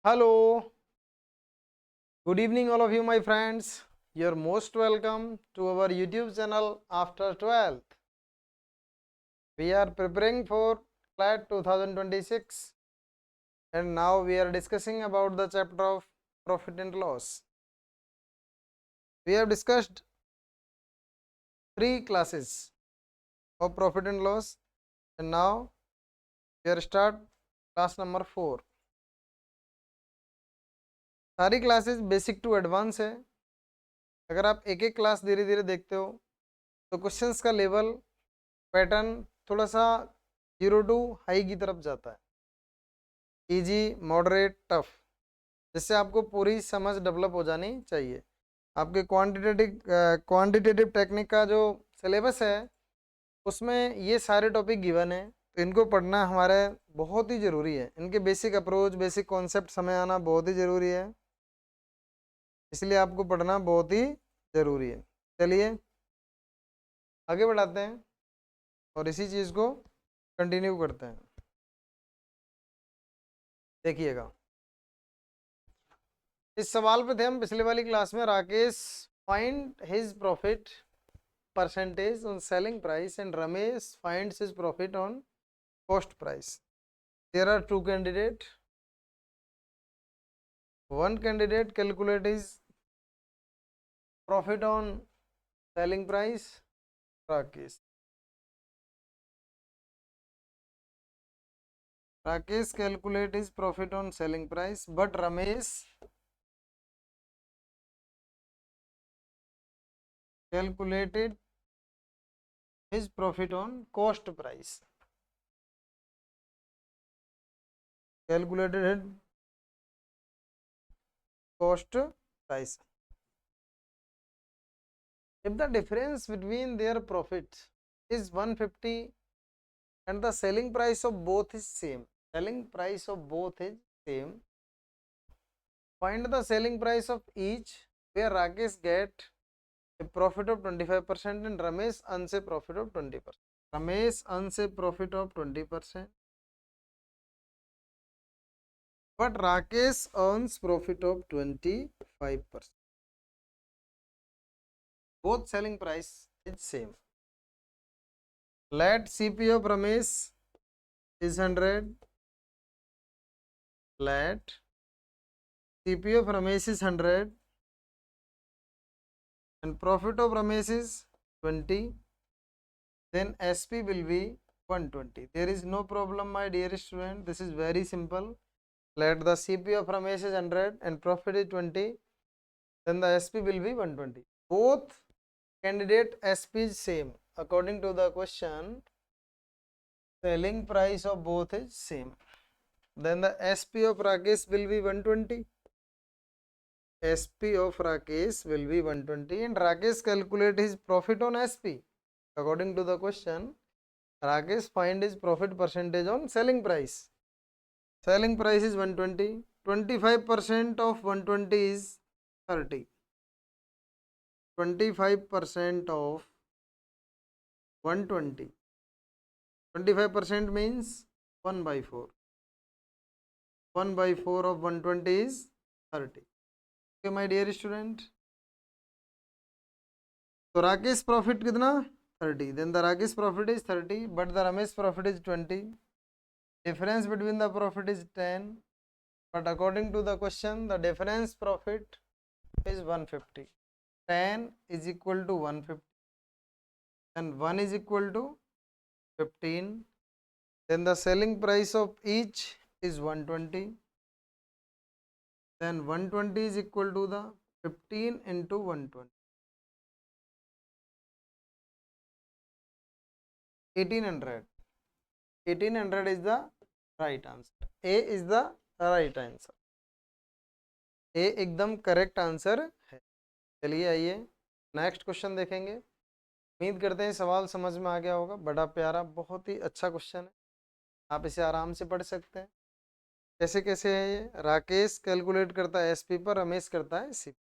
Hello, good evening, all of you, my friends. You're most welcome to our YouTube channel after 12th. We are preparing for CLAT 2026 and now we are discussing about the chapter of profit and loss. We have discussed 3 classes of profit and loss and now we are start class number 4. सारी classes basic to advance है. अगर आप एक एक class धीरे धीरे देखते हो तो क्वेश्चंस का लेवल पैटर्न थोड़ा सा 0 to हाई की तरफ जाता है. इजी, मॉडरेट, टफ, जिससे आपको पूरी समझ डेवलप हो जानी चाहिए. आपके क्वांटिटेटिव टेक्निक का जो सिलेबस है उसमें ये सारे टॉपिक गिवन है, तो इनको पढ़ना हमारे बहुत ही ज़रूरी है. इनके बेसिक अप्रोच, बेसिक कॉन्सेप्ट समझ आना बहुत ही ज़रूरी है, इसलिए आपको पढ़ना बहुत ही ज़रूरी है. चलिए आगे बढ़ाते हैं और इसी चीज़ को कंटिन्यू करते हैं. देखिएगा, इस सवाल पे थे हम पिछले वाली क्लास में. Rakesh find his profit percentage on selling price and Ramesh finds his profit on cost price. There are 2 candidate. One candidate calculate his profit on selling price, Rakesh. Rakesh calculate his profit on selling price, but Ramesh calculated his profit on cost price. Calculated his cost price. If the difference between their profit is 150 and the selling price of both is same, find the selling price of each, where Rakesh get a profit of 25% and Ramesh earns a profit of 20%. Ramesh earns a profit of 20%, but Rakesh earns profit of 25%. Both selling price is same. Let CP of Ramesh is 100. Let CP of Ramesh is 100 and profit of Ramesh is 20. Then SP will be 120. There is no problem, my dear student. This is very simple. Let the CP of Ramesh is 100 and profit is 20. Then the SP will be 120. Both candidate SP is same. According to the question, selling price of both is same. Then the SP of Rakesh will be 120. SP of Rakesh will be 120 and Rakesh calculate his profit on SP. According to the question, Rakesh find his profit percentage on selling price. Selling price is 120. 25% of 120 is 30. 25% of 120. 25% means 1 by 4. 1 by 4 of 120 is 30. Okay, my dear student. So Rakesh profit कितना? 30. Then the Rakesh profit is 30, but the Ramesh profit is 20. Difference between the profit is 10, but according to the question, the difference profit is 150. 10 is equal to 150 and 1 is equal to 15. Then the selling price of each is 120. Then 120 is equal to the 15 into 120. 1800. 1800 is the right answer. A is the right answer. A एकदम correct answer है. चलिए आइए next question देखेंगे. उम्मीद करते हैं सवाल समझ में आ गया होगा. बड़ा प्यारा, बहुत ही अच्छा क्वेश्चन है. आप इसे आराम से पढ़ सकते हैं. कैसे कैसे है ये? राकेश कैलकुलेट करता है एसपी पर, रमेश करता है सीपी.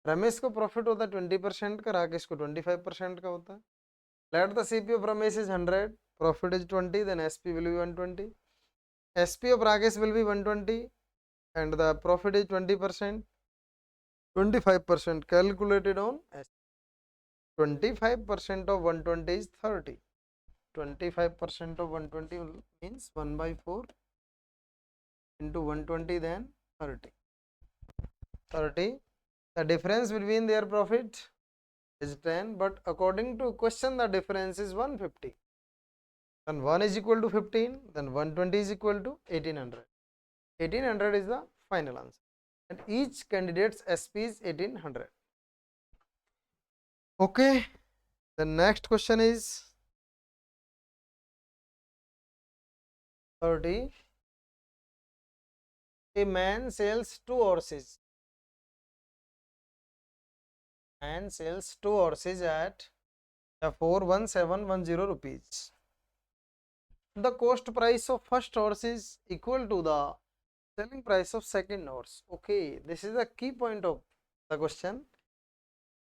रमेश को प्रॉफिट होता है 20% का, राकेश को 25% का होता है. Let the CP of Ramesh is 100, profit is 20, then SP will be 120. SP of Rakesh will be 120 and the profit is 20%. 25% calculated on S. 25% of 120 is 30. 25% of 120 means 1 by 4 into 120, then 30. 30. The difference between their profit is 10, but according to question the difference is 150. Then 1 is equal to 15, then 120 is equal to 1800. 1800 is the final answer, and each candidate's SP is 1800. Okay, the next question is 30. A man sells 2 horses. Man sells 2 horses at 41710 rupees. The cost price of first horse is equal to the selling price of second horse. Okay, this is the key point of the question.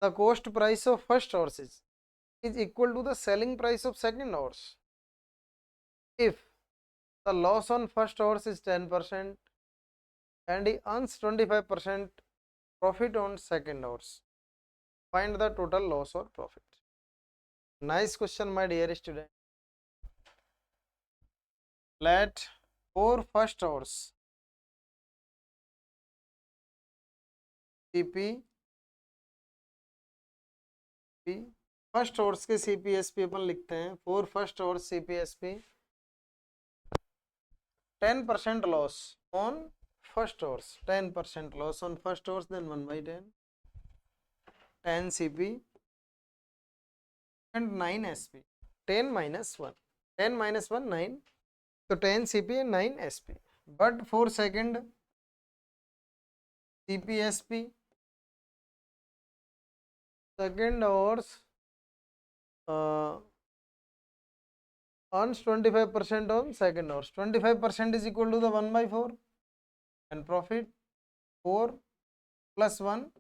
The cost price of first horse is equal to the selling price of second horse. If the loss on first horse is 10% and he earns 25% profit on second horse, find the total loss or profit. Nice question, my dear student. Let 4 first horse CP first horse के CPSP अपन लिखते हैं 4 first horse CPSP 10% loss on first horse 10% loss on first horse then 1 by 10 10 CP and 9 SP 10 minus 1 10 minus 1 9 so 10 CP and 9 SP but for second CPSP second horse earns 25% on second horse. 25% is equal to the 1 by 4 and profit 4 plus 1.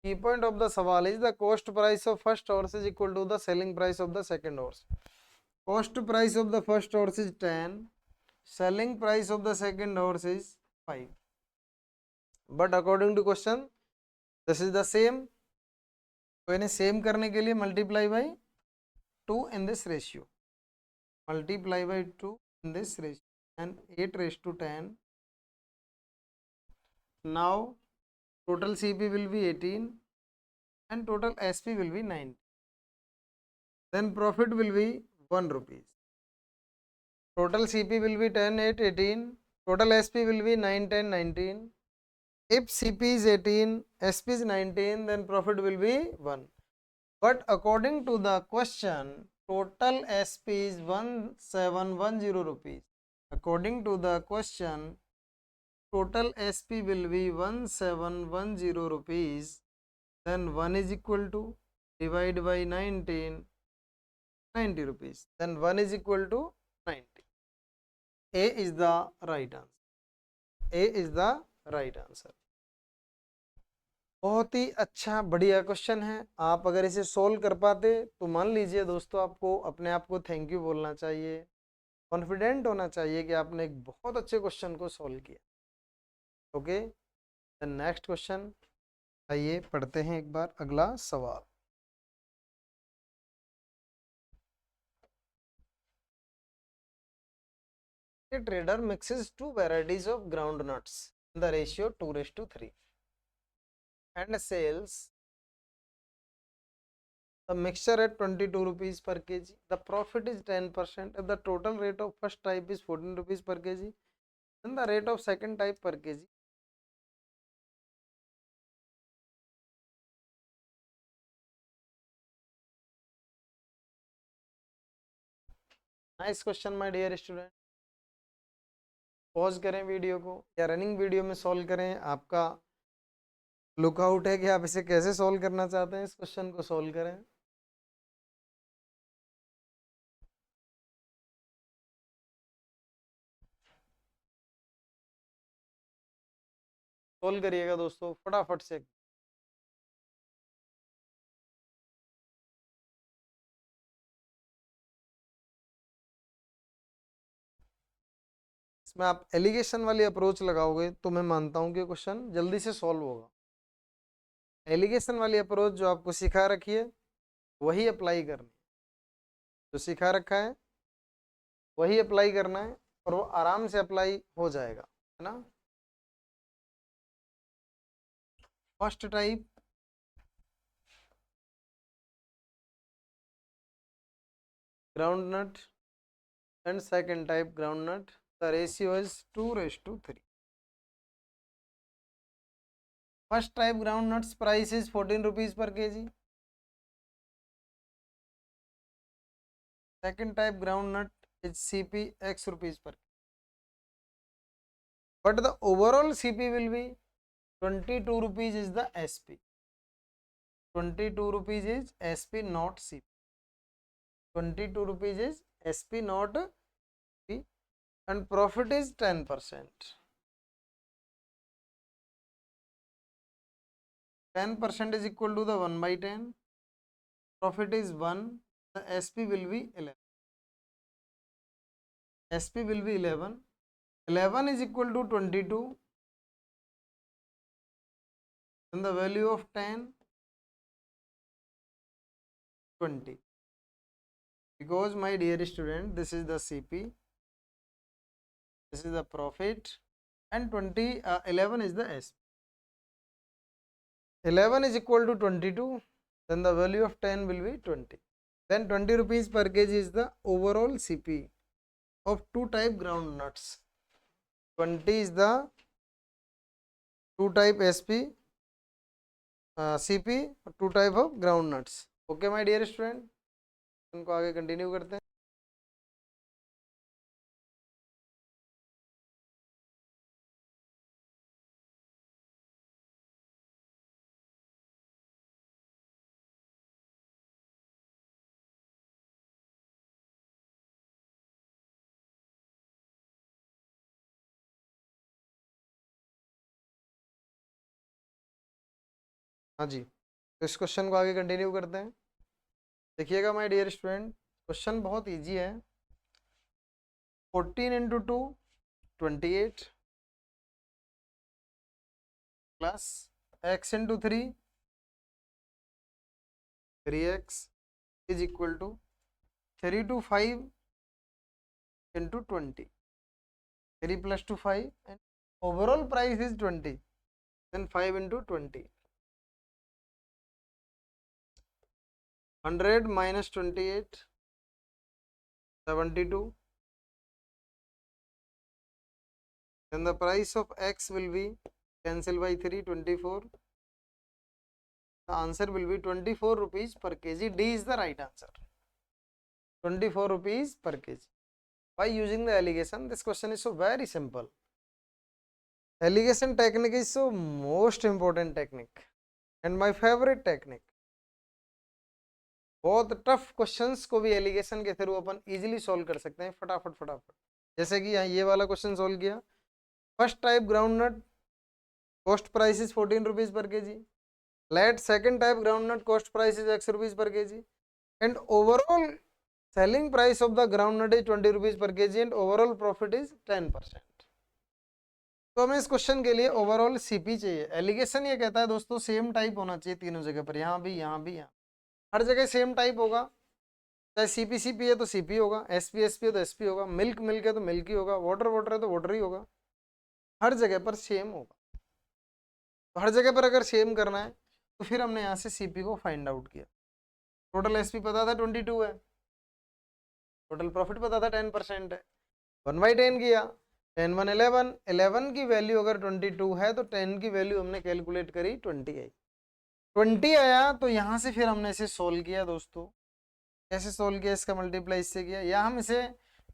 Key point of the सवाल is the cost price of first horse is equal to the selling price of the second horse. Cost price of the first horse is 10, selling price of the second horse is 5. But according to question, this is the same. तो इन्हें same करने के लिए multiply by 2 in this ratio. Multiply by 2 in this ratio and 8 raised to 10. Now total CP will be 18 and total SP will be 9. Then profit will be 1 rupees. Total CP will be 10, 8, 18. Total SP will be 9, 10, 19. If CP is 18, SP is 19, then profit will be 1. But according to the question, total SP is 1710 rupees. According to the question, total SP will be 1710 rupees. Then 1 is equal to divide by 19, 90 rupees. Then 1 is equal to 90. A is the right answer. A is the right answer. बहुत ही अच्छा बढ़िया question है. आप अगर इसे solve कर पाते तो मान लीजिए दोस्तों आपको अपने आप को थैंक यू बोलना चाहिए, कॉन्फिडेंट होना चाहिए कि आपने एक बहुत अच्छे क्वेश्चन को सोल्व किया. Okay, the next question. आइए पढ़ते हैं एक बार अगला सवाल. A trader mixes 2 varieties of groundnuts in the ratio 2:3 and sells the mixture at 22 rupees per kg. The profit is 10%. If the total rate of first type is 14 rupees per kg, then the rate of second type per kg. Nice question, my dear student. Pause करें video को या running video में solve करें. आपका lookout है कि आप इसे कैसे सॉल्व करना चाहते हैं. इस क्वेश्चन को सॉल्व करें. सॉल्व करिएगा दोस्तों फटाफट से. इसमें आप एलिगेशन वाली अप्रोच लगाओगे तो मैं मानता हूँ कि क्वेश्चन जल्दी से सॉल्व होगा। एलिगेशन वाली अप्रोच जो आपको सिखा रखी है वही अप्लाई करनी, जो सिखा रखा है वही अप्लाई करना है और वो आराम से अप्लाई हो जाएगा, है ना। First type groundnut and second type groundnut, the ratio is 2:3. First type groundnuts price is 14 rupees per kg. Second type groundnut is CP X rupees per kg. But the overall CP will be 22 rupees is the SP. 22 rupees is SP not CP. 22 rupees is SP not CP and profit is 10%. 10% is equal to the 1/10. Profit is 1. The SP will be 11. SP will be 11. 11 is equal to 22. Then the value of 10, 20. Because my dear student, this is the CP, this is the profit, and 11 is the SP. 11 is equal to 22. Then the value of 10 will be 20. Then 20 rupees per kg is the overall CP of two type ground nuts. 20 is the two type SP, CP, two type of ground nuts. Okay my dear student, उनको आगे continue करते हैं। हाँ जी, तो इस question को आगे continue करते हैं। देखिएगा माय डियर स्टूडेंट, क्वेश्चन बहुत इजी है। 14 into 2 28 plus x into 3 3x is equal to 3 to 5 into 20, 3 plus 2 5 and overall price is 20, then 5 into 20, 100 minus 28 72, then the price of x will be cancel by 3 24, the answer will be 24 rupees per kg. D is the right answer, 24 rupees per kg. By using the alligation, this question is so very simple. Alligation technique is so most important technique and my favorite technique. बहुत tough questions को भी allegation के through अपन easily solve कर सकते हैं फटाफट फटाफट। जैसे कि यहाँ ये वाला क्वेश्चन सॉल्व किया। First type groundnut cost price is 14 rupees per KG. Let second type groundnut cost price is x rupees per KG and overall selling price of the groundnut is 20 rupees per KG and overall profit is 10%। तो हमें इस question के लिए overall CP चाहिए। Allegation ये कहता है दोस्तों सेम टाइप होना चाहिए तीनों जगह पर, यहाँ भी यहाँ भी यहाँ, हर जगह सेम टाइप होगा। चाहे सीपी सीपी है तो सीपी होगा, एसपी एसपी है तो एसपी होगा, मिल्क मिल्क है तो मिल्क ही होगा, वाटर वाटर है तो वाटर ही होगा, हर जगह पर सेम होगा। तो हर जगह पर अगर सेम करना है तो फिर हमने यहाँ से सीपी को फाइंड आउट किया। टोटल एसपी पता था 22 है, टोटल प्रॉफिट पता था 10% है, 1/10 किया, 10 1 11, 11 की वैल्यू अगर 22 है तो 10 की वैल्यू हमने कैलकुलेट करी 20 आई। 20 आया तो यहाँ से फिर हमने इसे सोल्व किया दोस्तों। कैसे सोल्व किया, इसका मल्टीप्लाई इससे किया, या हम इसे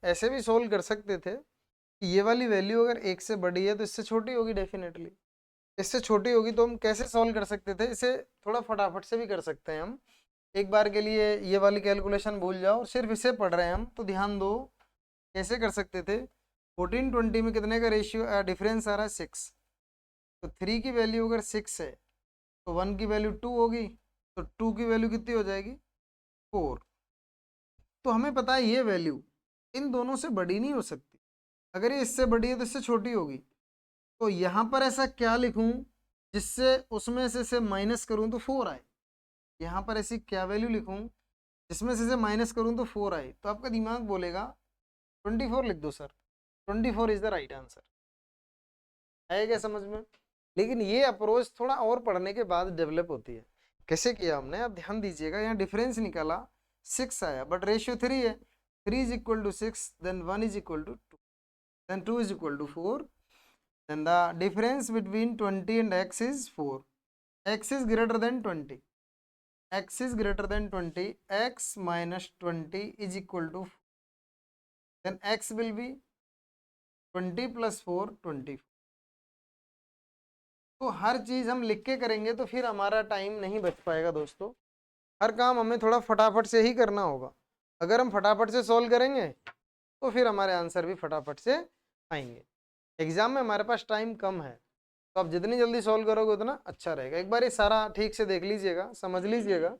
ऐसे भी सोल्व कर सकते थे कि ये वाली वैल्यू अगर 1 से बड़ी है तो इससे छोटी होगी, डेफिनेटली इससे छोटी होगी। तो हम कैसे सोल्व कर सकते थे, इसे थोड़ा फटाफट से भी कर सकते हैं हम। एक बार के लिए ये वाली कैलकुलेशन भूल जाओ और सिर्फ इसे पढ़ रहे हैं हम, तो ध्यान दो कैसे कर सकते थे। 14 20 में कितने का रेशियो डिफरेंस आ रहा है 6, तो 3 की वैल्यू अगर 6 है तो 1 की वैल्यू 2 होगी, तो 2 की वैल्यू कितनी हो जाएगी 4। तो हमें पता है ये वैल्यू इन दोनों से बड़ी नहीं हो सकती, अगर ये इससे बड़ी है तो इससे छोटी होगी। तो यहाँ पर ऐसा क्या लिखूं जिससे उसमें से माइनस करूं तो 4 आए। यहाँ पर ऐसी क्या वैल्यू लिखूं जिसमें से माइनस करूं तो 4 आए। तो आपका दिमाग बोलेगा 24 लिख दो sir, 24 is the right answer. है क्या समझ में? लेकिन ये अप्रोच थोड़ा और पढ़ने के बाद डेवलप होती है। कैसे किया हमने, आप ध्यान दीजिएगा। यहाँ डिफरेंस निकाला 6 आया, बट रेशियो 3 है। 3 is equal to 6, then 1 is equal to 2, then 2 is equal to 4, then the difference between 20 and x is 4. X is greater than 20. X is greater than 20. X minus 20 is equal to 4. Then x will be 20 plus 4, 24. तो हर चीज हम लिख के करेंगे तो फिर हमारा time नहीं बच पाएगा दोस्तों। हर काम हमें थोड़ा फटाफट से ही करना होगा। अगर हम फटाफट से सॉल्व करेंगे तो फिर हमारे आंसर भी फटाफट से आएंगे। एग्जाम में हमारे पास टाइम कम है, तो आप जितनी जल्दी सॉल्व करोगे उतना अच्छा रहेगा। एक बार ये सारा ठीक से देख लीजिएगा, समझ लीजिएगा।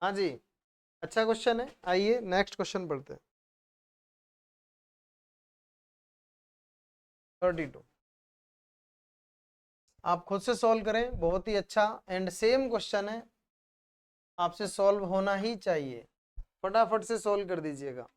हाँ जी, अच्छा क्वेश्चन है। आइए नेक्स्ट क्वेश्चन पढ़ते हैं। 32 आप खुद से सॉल्व करें, बहुत ही अच्छा एंड सेम क्वेश्चन है, आपसे सॉल्व होना ही चाहिए। फटाफट से सॉल्व कर दीजिएगा।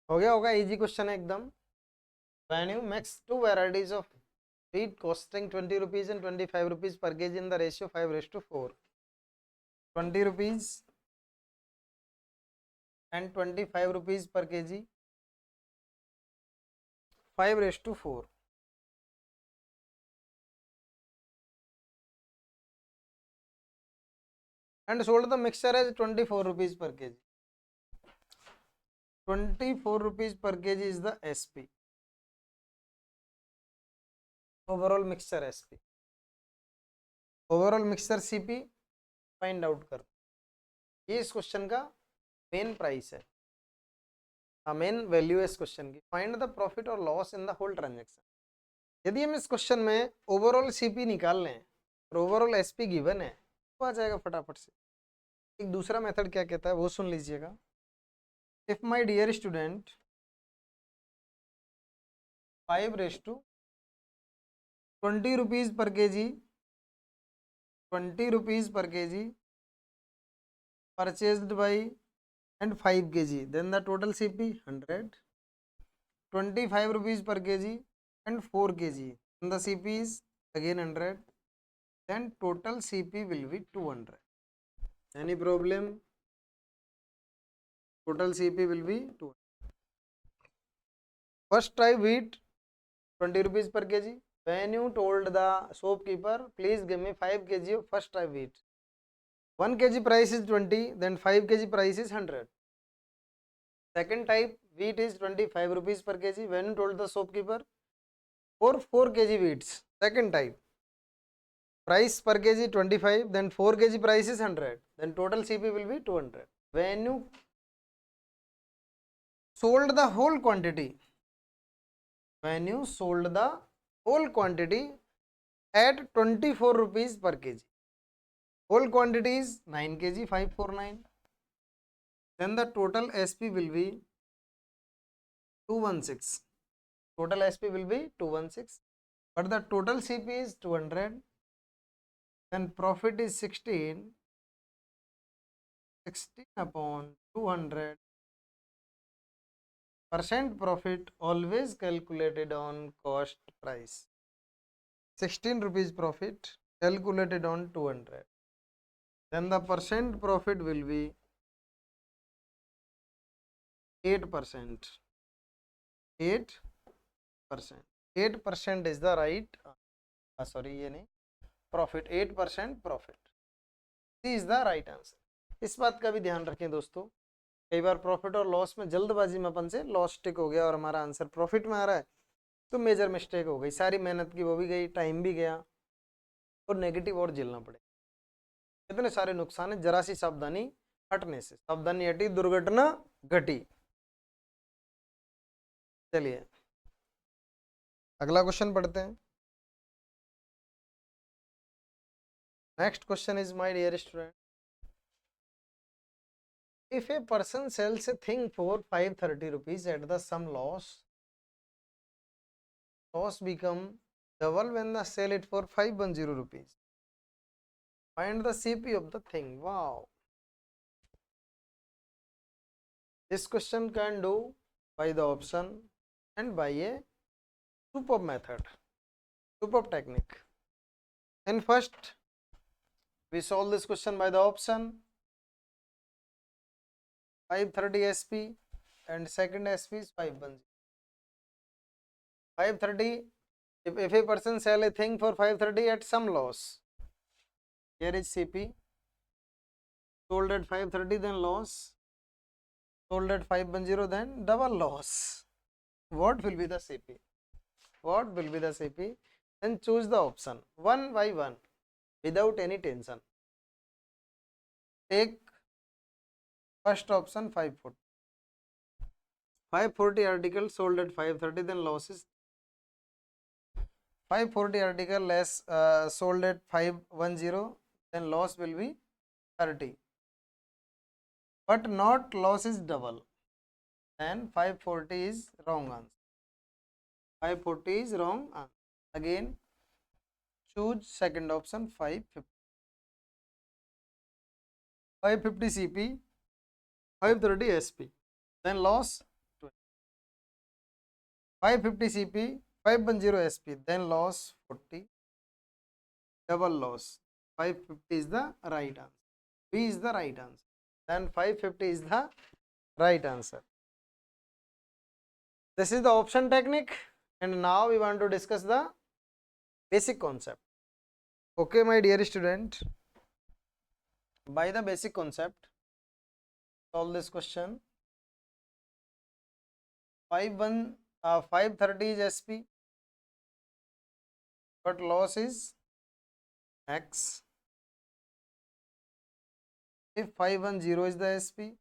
हो गया होगा, इजी क्वेश्चन है एकदम। When you mix two varieties of wheat costing 20 rupees and 25 rupees per kg in the ratio 5:4, 20 rupees and 25 rupees per kg, 5:4, and sold the mixture as 24 rupees per kg. 24 rupees per kg is the SP, overall mixture SP, overall mixture CP find out कर। ये इस question का main price है, main value है इस question की। Find the profit और loss in the whole transaction. यदि हम इस क्वेश्चन में ओवरऑल सीपी निकाल लें और ओवरऑल एसपी गिवन है तो आ जाएगा फटाफट से। एक दूसरा मेथड क्या कहता है वो सुन लीजिएगा। If my dear student 5:4 20 rupees per kg, 20 rupees per kg purchased by and 5 kg, then the total CP 100. 25 rupees per kg and 4 kg, then the CP is again 100, then total CP will be 200. Any problem? Total CP will be 200. First try wheat 20 rupees per kg. When you told the shopkeeper, please give me 5 kg of first try wheat. 1 kg price is 20, then 5 kg price is 100. Second type wheat is 25 rupees per kg. When you told the shopkeeper for 4 kg wheats, second type price per kg 25, then 4 kg price is 100, then total CP will be 200. When you sold the whole quantity, when you sold the whole quantity at 24 rupees per kg, whole quantity is 9 kg 549, then the total SP will be 216. Total SP will be 216, but the total CP is 200, then profit is 16 upon 200. Percent profit always calculated on cost price. 16 rupees profit calculated on 200. Then the percent profit will be 8%. 8%. 8% is the right. ये नहीं, profit 8% profit. This is the right answer. इस बात का भी ध्यान रखें दोस्तों, कई बार प्रॉफिट और लॉस में जल्दबाजी में अपन से लॉस टिक हो गया और हमारा आंसर प्रॉफिट में आ रहा है, तो मेजर मिस्टेक हो गई, सारी मेहनत की वो भी गई, टाइम भी गया और नेगेटिव और झेलना पड़े। इतने सारे नुकसान है जरा सी सावधानी हटने से। सावधानी हटी दुर्घटना घटी। चलिए अगला क्वेश्चन पढ़ते हैं। Next question is my dear student, if a person sells a thing for 530 rupees at the sum loss become double when the sell it for 510 rupees, find the CP of the thing. Wow, this question can do by the option and by a superb method, superb technique. And first we solve this question by the option 530 SP and second SP is 510. 530, if a person sell a thing for 530 at some loss, here is CP, sold at 530 then loss, sold at 510 then double loss. What will be the CP? What will be the CP? Then choose the option one by one without any tension. Take first option 540. 540 article sold at 530 then loss is 540 article less sold at 510 then loss will be 30, but not loss is double, then 540 is wrong answer. 540 is wrong answer. Again choose second option 550. 550 CP, 530 SP, then loss 20. 550 CP, 510 SP, then loss 40, double loss. 550 is the right answer. B is the right answer. Then 550 is the right answer. This is the option technique, and now we want to discuss the basic concept. Okay, my dear student, by the basic concept, solve this question. 530 is SP, but loss is X. If 510 is the SP,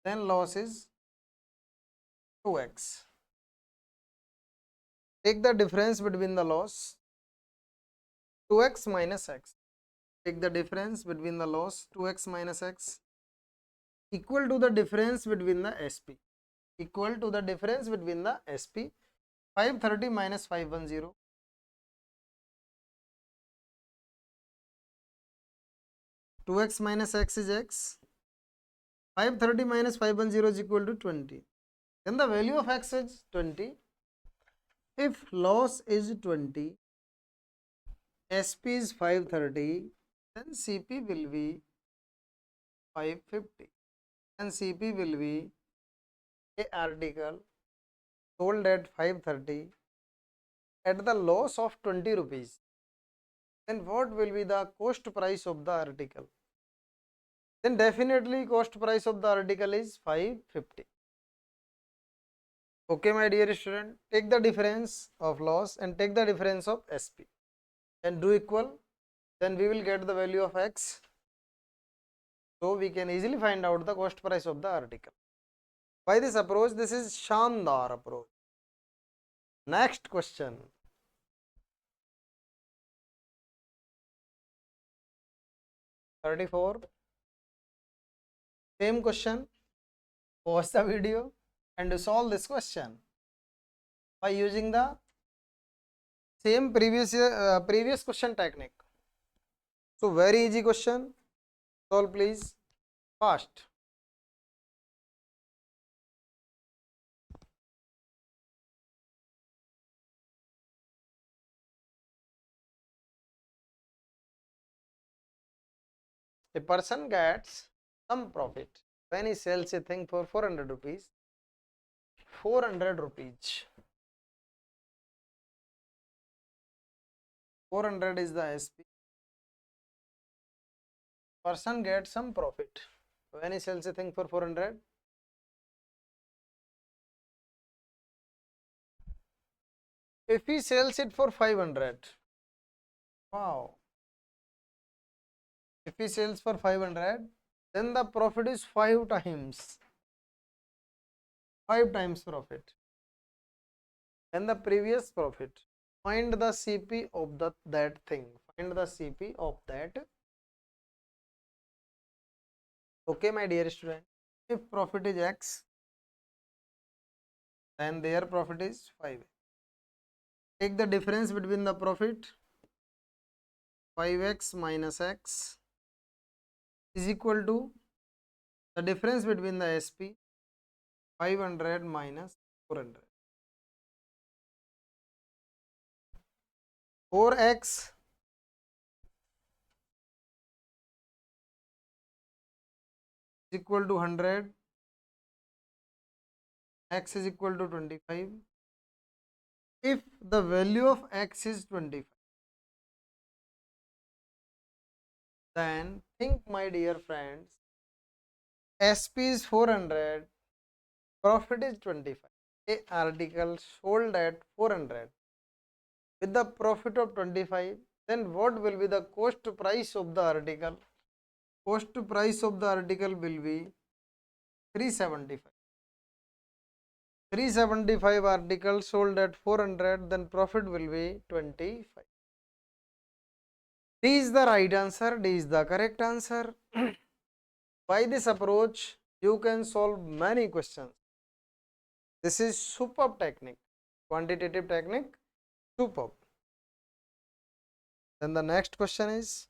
then loss is 2X. Take the difference between the loss, 2X minus X. Take the difference between the loss, 2X minus X, equal to the difference between the SP. Equal to the difference between the SP. 530 minus 510, 2x minus x is x. 530 minus 510 is equal to 20. Then the value of x is 20. If loss is 20, SP is 530, then CP will be 550. And CP will be a article sold at 530 at the loss of 20 rupees. Then what will be the cost price of the article? Then definitely cost price of the article is 550. Okay, my dear student, take the difference of loss and take the difference of SP and do equal. Then we will get the value of x. So we can easily find out the cost price of the article. By this approach, this is Shandar approach. Next question. (34). Same question. Pause the video and solve this question by using the same previous question technique. So very easy question. Solve please fast. A person gets some profit when he sells a thing for 400 rupees. 400 rupees. 400 is the SP. Person gets some profit when he sells a thing for 400. If he sells it for 500, wow. If he sells for 500, then the profit is 5 times. 5 times profit. And the previous profit. Find the CP of that thing. Find the CP of that. Okay, my dear student. If profit is X, then their profit is 5. Take the difference between the profit. 5x minus x is equal to the difference between the SP. 500 minus 400. 4x is equal to 100. X is equal to 25. If the value of x is 25, then think, my dear friends, SP is 400, profit is 25. A article sold at 400 with the profit of 25, then what will be the cost price of the article? Cost price of the article will be 375. 375 articles sold at 400, then profit will be 25. D is the right answer. D is the correct answer. By this approach, you can solve many questions. This is superb technique. Quantitative technique, superb. Then the next question is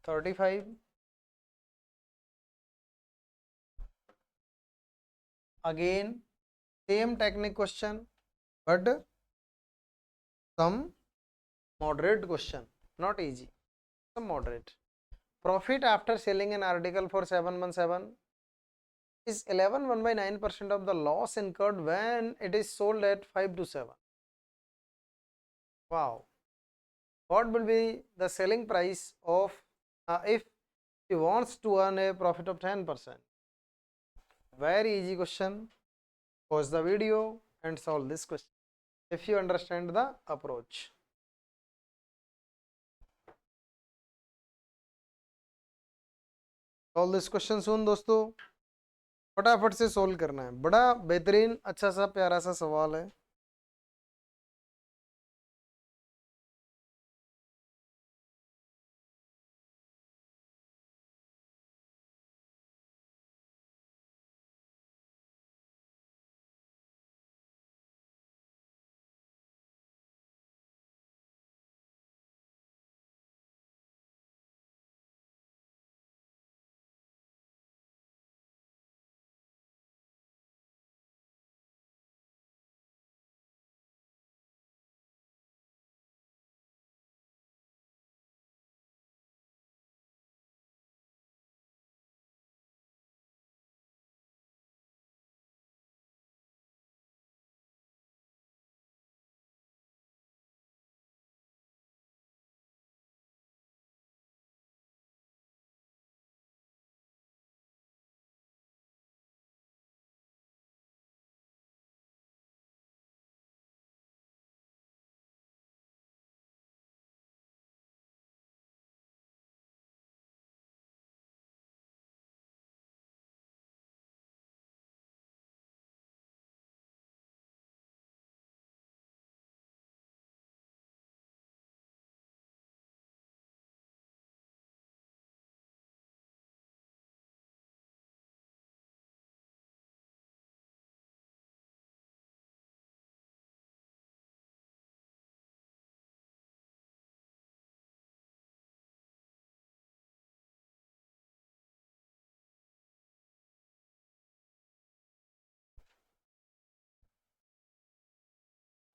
35. Again, same technique question, but some moderate question, not easy, some moderate. Profit after selling an article for 717 is 11.1/9% of the loss incurred when it is sold at 527. Wow. What will be the selling price of if he wants to earn a profit of 10%? Very easy question. Pause the video and solve this question if you understand the approach. Solve this question सुन दोस्तों, फटाफट से solve करना है। बड़ा बेहतरीन अच्छा सा प्यारा सा सवाल है।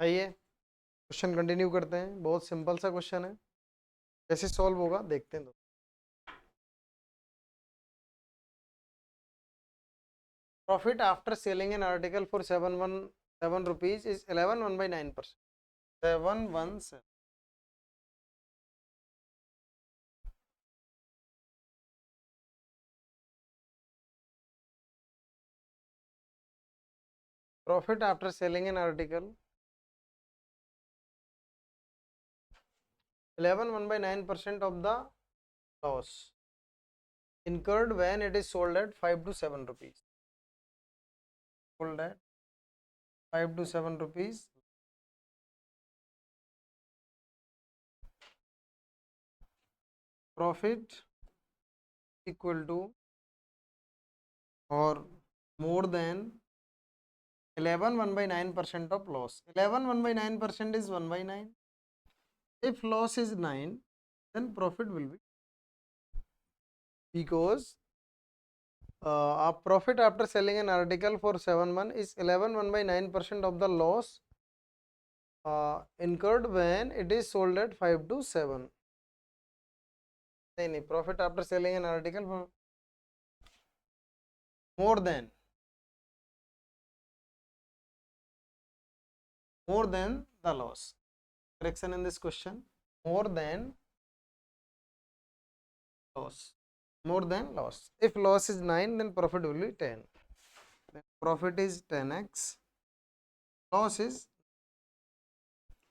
आइए क्वेश्चन कंटिन्यू करते हैं, बहुत सिंपल सा क्वेश्चन है, कैसे सॉल्व होगा देखते हैं। Profit after selling an article for 717 rupees is 11 717 profit after selling an article 11 of the loss incurred when it is sold at 5 to 7 rupees. Sold at 5 to 7 rupees. Profit equal to or more than 11 1/9% of loss. 11 1/9% is 1/9. If loss is 9, then profit will be, because profit after selling an article for 7 is 11 1/9% of the loss incurred when it is sold at 5 to 7. नहीं, profit after selling an article for more than the loss. Correction in this question, more than loss. More than loss. If loss is 9, then profit will be 10. Then profit is 10x. Loss is,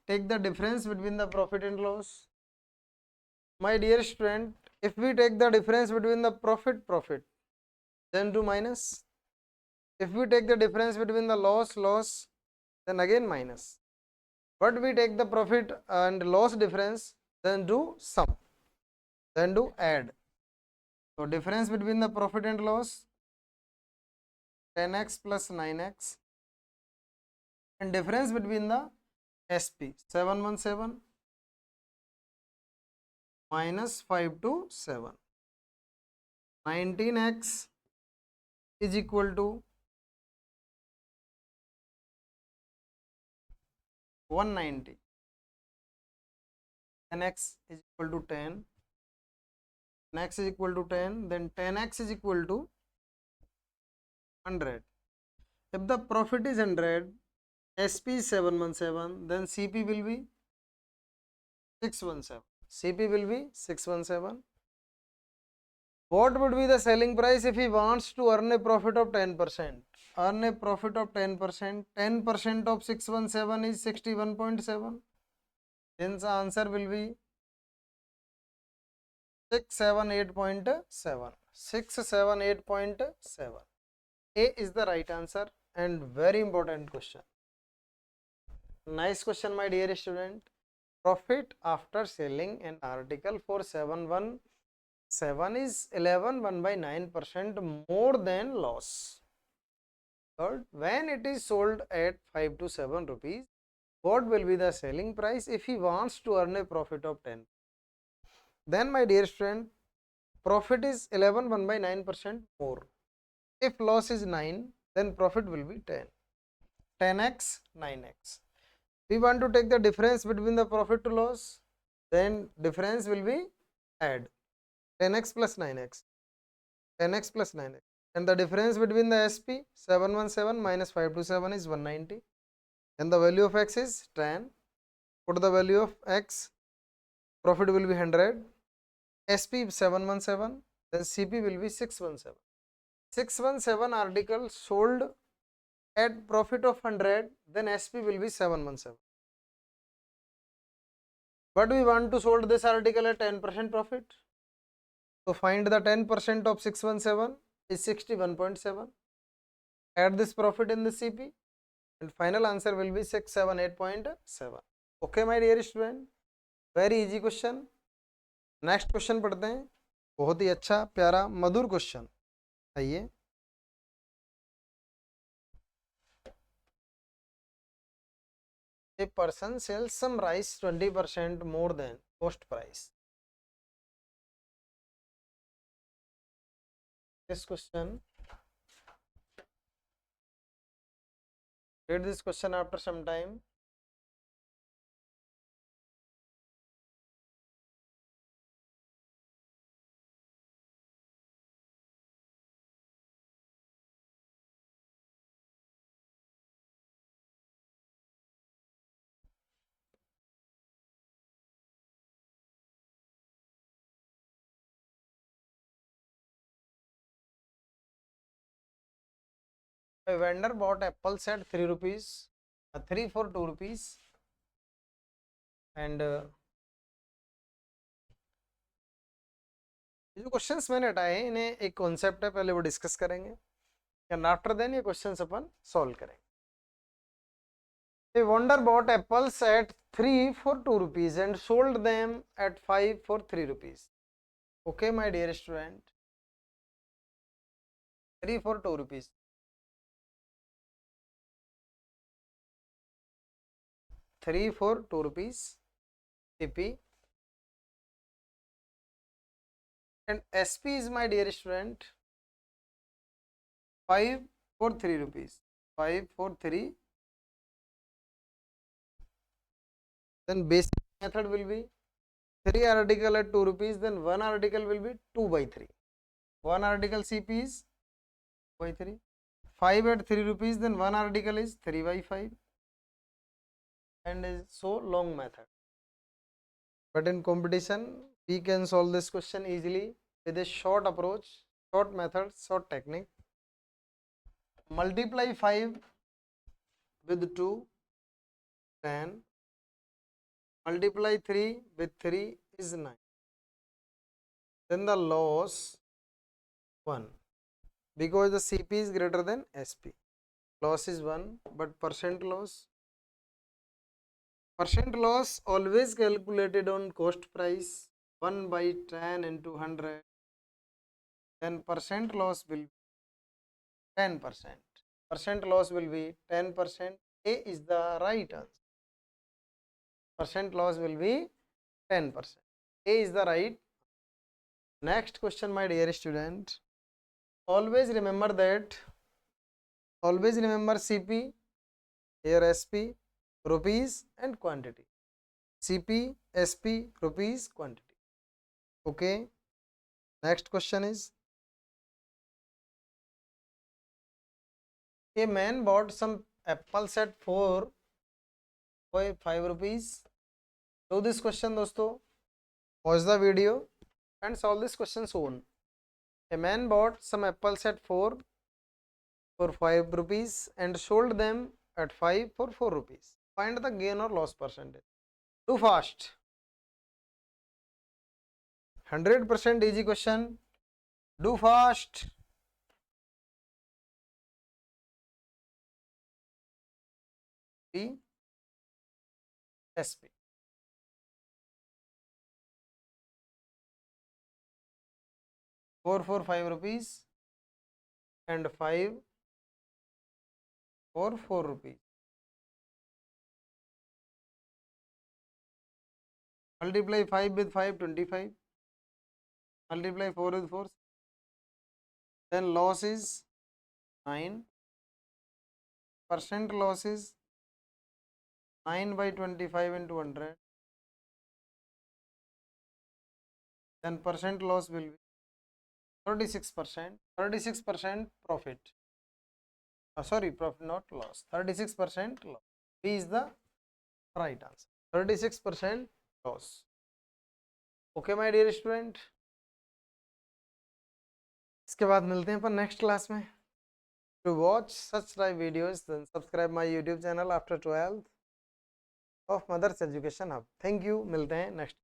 take the difference between the profit and loss. My dear student, if we take the difference between the profit, then do minus. If we take the difference between the loss, then again minus. But we take the profit and loss difference, then do sum, then do add. So difference between the profit and loss 10x plus 9x, and difference between the SP 717 minus 5 to 7, 19x is equal to 190, 10x is equal to 10, 10x is equal to 10, then 10x is equal to 100. If the profit is 100, SP is 717, then CP will be 617. CP will be 617. What would be the selling price if he wants to earn a profit of 10%? Earn a profit of 10%. 10% of 617 is 61.7. Hence the answer will be 678.7. 678.7. A is the right answer and very important question. Nice question, my dear student. Profit after selling an article for 717 is 11 1/9% more than loss. Third, when it is sold at 5 to 7 rupees, what will be the selling price if he wants to earn a profit of 10? Then, my dear student, profit is 11 1/9% more. If loss is 9, then profit will be 10. 10x, 9x. We want to take the difference between the profit to loss, then difference will be add 10x plus 9x, 10x plus 9x, and the difference between the SP 717 minus 527 is 190, and the value of x is 10. Put the value of x, profit will be 100, SP 717, then CP will be 617. 617 article sold at profit of 100, then SP will be 717. But we want to sold this article at 10% profit. So find the 10% of 617 is 61.7. Add this profit in the CP and final answer will be 678.7. Okay, my dear student, very easy question. Next question पढ़ते हैं, बहुत ही अच्छा प्यारा मधुर question. आइए, a person sells some rice 20% more than cost price. This question, read this question after some time. A vendor bought apples at 3 rupees, 3 for 2 rupees, and ये जो questions मैंने हटाए हैं इन्हें एक कॉन्सेप्ट है, पहले वो डिस्कस करेंगे एंड आफ्टर देन ये क्वेश्चंस अपन सॉल्व करेंगे. A vendor bought apples at 3 for 2 rupees and sold them at 5 for 3 rupees. Okay, my dear student. 3 for 2 rupees. 3 for 2 rupees. CP. And SP is, my dear student, 5 for 3 rupees. 5 for 3. Then basic method will be 3 article at 2 rupees, then 1 article will be 2 by 3. 1 article CP is 2 by 3. 5 at 3 rupees, then 1 article is 3 by 5. And is so long method. But in competition, we can solve this question easily with a short approach, short method, short technique. Multiply 5 with 2, 10. Multiply 3 with 3 is 9. Then the loss 1, because the CP is greater than SP. Loss is 1, but percent loss always calculated on cost price, 1 by 10 into 100. Then percent loss will be 10%. Percent loss will be 10%. A is the right answer. Percent loss will be 10%. A is the right. Next question, my dear student. Always remember CP, here SP, rupees and quantity. CP, SP, rupees, quantity. Okay. Next question is, a man bought some apples at 4 for 5 rupees. Do this question, dosto. Pause the video and solve this question soon. A man bought some apples at 4 for 5 rupees and sold them at 5 for 4 rupees. Find the gain or loss percentage. Do fast. 100% easy question. Do fast. P, SP. 4 for 5 rupees and 5 for 4 rupees. Multiply 5 with 5, 25. Multiply 4 with 4. Then loss is 9. Percent loss is 9 by 25 into 100. Then percent loss will be 36%. 36% profit. Sorry, profit not loss. 36% loss. B is the right answer. 36% loss. Okay, my dear student. इसके बाद मिलते हैं अपन next class में. To watch such type videos, then subscribe my YouTube channel after 12th of Mother's Education Hub. Thank you. मिलते हैं next